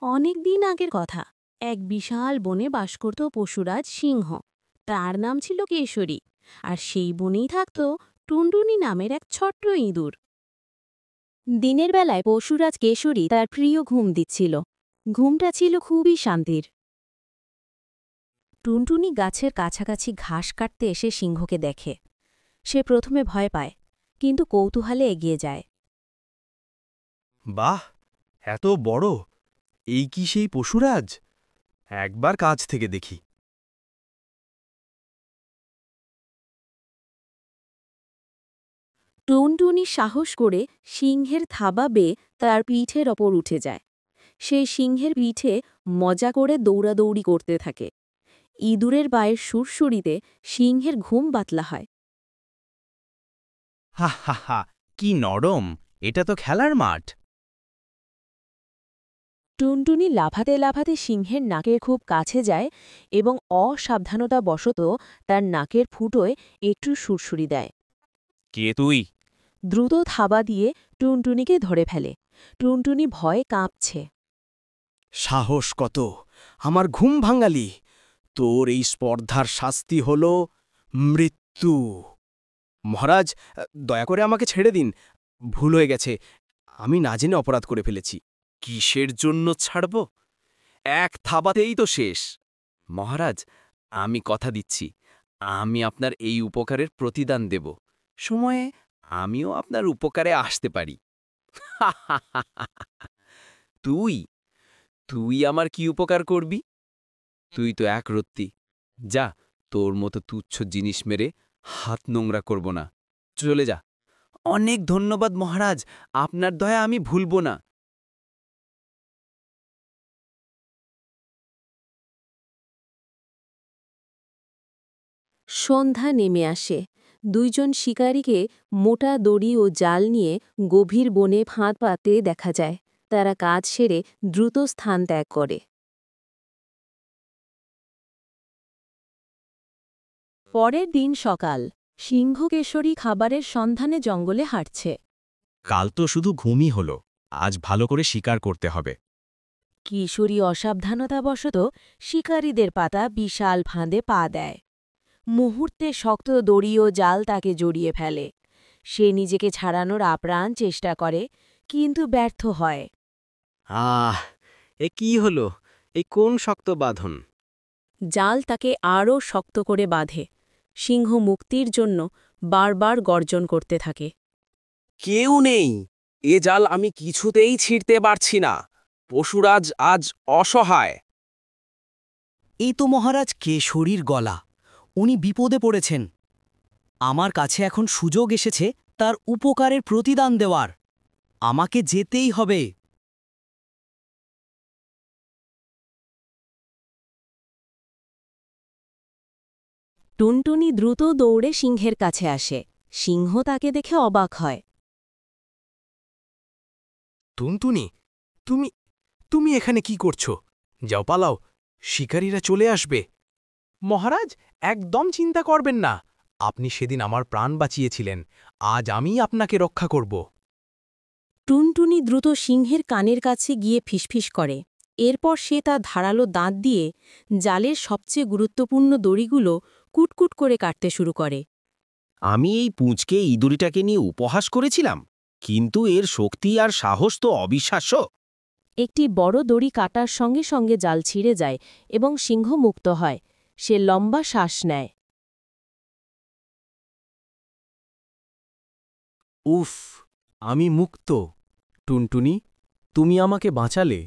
অনেক দিন আগের কথা। এক বিশাল বনে বাস করত পশুরাজ সিংহ। তার নাম ছিল কেশরী। আর সেই বনেই থাকত টুনটুনি নামের এক ছোট্ট ইঁদুর। দিনের বেলায় পশুরাজ কেশরী তার প্রিয় ঘুম দিচ্ছিল। ঘুমটা ছিল খুবই শান্তির। টুনটুনি গাছের কাছাকাছি ঘাস কাটতে এসে সিংহকে দেখে। সে প্রথমে ভয় পায়, কিন্তু কৌতূহলে এগিয়ে যায়। বাহ, এত বড়! এই কি সেই পশুরাজ? একবার কাছ থেকে দেখি। টুনটুনি সাহস করে সিংহের থাবা বেয়ে তার পিঠের ওপর উঠে যায়। সেই সিংহের পিঠে মজা করে দৌড়াদৌড়ি করতে থাকে। ইঁদুরের পায়ের সুরসুরিতে সিংহের ঘুম বাতলা হয়। হা হা হা, কি নরম! এটা তো খেলার মাঠ। টুনটুনি লাফাতে লাফাতে সিংহের নাকের খুব কাছে যায় এবং অসাবধানতাবশত তার নাকের ফুটোয় একটু সুরসুরি দেয়। কে তুই? দ্রুত থাবা দিয়ে টুনটুনিকে ধরে ফেলে। টুনটুনি ভয়ে কাঁপছে। সাহস কত! আমার ঘুম ভাঙালি! তোর এই স্পর্ধার শাস্তি হল মৃত্যু। মহারাজ, দয়া করে আমাকে ছেড়ে দিন। ভুল হয়ে গেছে। আমি না জেনে অপরাধ করে ফেলেছি। কিসের জন্য ছাড়ব? এক থাবাতেই তো শেষ। মহারাজ, আমি কথা দিচ্ছি, আমি আপনার এই উপকারের প্রতিদান দেব। সময়ে আমিও আপনার উপকারে আসতে পারি। তুই তুই আমার কি উপকার করবি? তুই তো এক রত্তি। যা, তোর মতো তুচ্ছ জিনিস মেরে হাত নোংরা করব না। চলে যা। অনেক ধন্যবাদ মহারাজ, আপনার দয়া আমি ভুলব না। সন্ধ্যা নেমে আসে। দুইজন শিকারীকে মোটা দড়ি ও জাল নিয়ে গভীর বনে ফাঁদ পাতে দেখা যায়। তারা কাজ সেরে দ্রুত স্থান ত্যাগ করে। পরের দিন সকাল। সিংহকেশরী খাবারের সন্ধানে জঙ্গলে হাঁটছে। কাল তো শুধু ঘুমই হলো, আজ ভালো করে শিকার করতে হবে। কিশোরী অসাবধানতাবশত শিকারীদের পাতা বিশাল ফাঁদে পা দেয়। মুহূর্তে শক্ত দড়ি ও জাল তাকে জড়িয়ে ফেলে। সে নিজেকে ছাড়ানোর আপ্রাণ চেষ্টা করে, কিন্তু ব্যর্থ হয়। আহ, এ কি হলো? এই কোন শক্ত বাঁধন? জাল তাকে আরও শক্ত করে বাঁধে। সিংহ মুক্তির জন্য বারবার গর্জন করতে থাকে। কেউ নেই। এ জাল আমি কিছুতেই ছিঁড়তে পারছি না। পশুরাজ আজ অসহায়। এই তো মহারাজ কেশরীর গলা। উনি বিপদে পড়েছেন। আমার কাছে এখন সুযোগ এসেছে তার উপকারের প্রতিদান দেওয়ার। আমাকে যেতেই হবে। টুনটুনি দ্রুত দৌড়ে সিংহের কাছে আসে। সিংহ তাকে দেখে অবাক হয়। টুনটুনি, তুমি তুমি এখানে কি করছো? যাও, পালাও, শিকারীরা চলে আসবে। মহারাজ, একদম চিন্তা করবেন না। আপনি সেদিন আমার প্রাণ বাঁচিয়েছিলেন, আজ আমি আপনাকে রক্ষা করব। টুনটুনি দ্রুত সিংহের কানের কাছে গিয়ে ফিসফিস করে। এরপর সে তার ধারালো দাঁত দিয়ে জালের সবচেয়ে গুরুত্বপূর্ণ দড়িগুলো কুটকুট করে কাটতে শুরু করে। আমি এই পুঁচকে ইঁদুরিটাকে নিয়ে উপহাস করেছিলাম, কিন্তু এর শক্তি আর সাহস তো অবিশ্বাস্য। একটি বড় দড়ি কাটার সঙ্গে সঙ্গে জাল ছিঁড়ে যায় এবং সিংহ মুক্ত হয়। সে লম্বা শ্বাস নেয়। উফ, আমি মুক্ত। টুনটুনি, তুমি আমাকে বাঁচালে।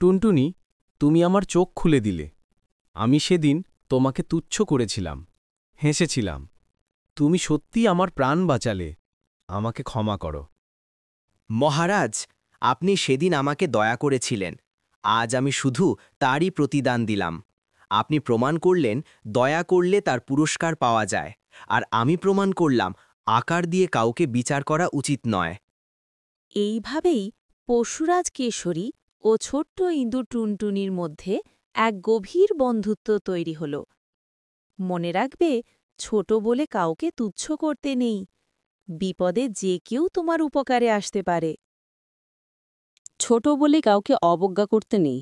টুনটুনি, তুমি আমার চোখ খুলে দিলে। আমি সেদিন তোমাকে তুচ্ছ করেছিলাম, হেসেছিলাম। তুমি সত্যি আমার প্রাণ বাঁচালে। আমাকে ক্ষমা করো। মহারাজ, আপনি সেদিন আমাকে দয়া করেছিলেন। আজ আমি শুধু তারই প্রতিদান দিলাম। আপনি প্রমাণ করলেন দয়া করলে তার পুরস্কার পাওয়া যায়। আর আমি প্রমাণ করলাম আকার দিয়ে কাউকে বিচার করা উচিত নয়। এইভাবেই পশুরাজ কেশরী ও ছোট্ট ইঁদুর টুনটুনির মধ্যে এক গভীর বন্ধুত্ব তৈরি হল। মনে রাখবে, ছোট বলে কাউকে তুচ্ছ করতে নেই। বিপদে যে কেউ তোমার উপকারে আসতে পারে। ছোট বলে কাউকে অবজ্ঞা করতে নেই।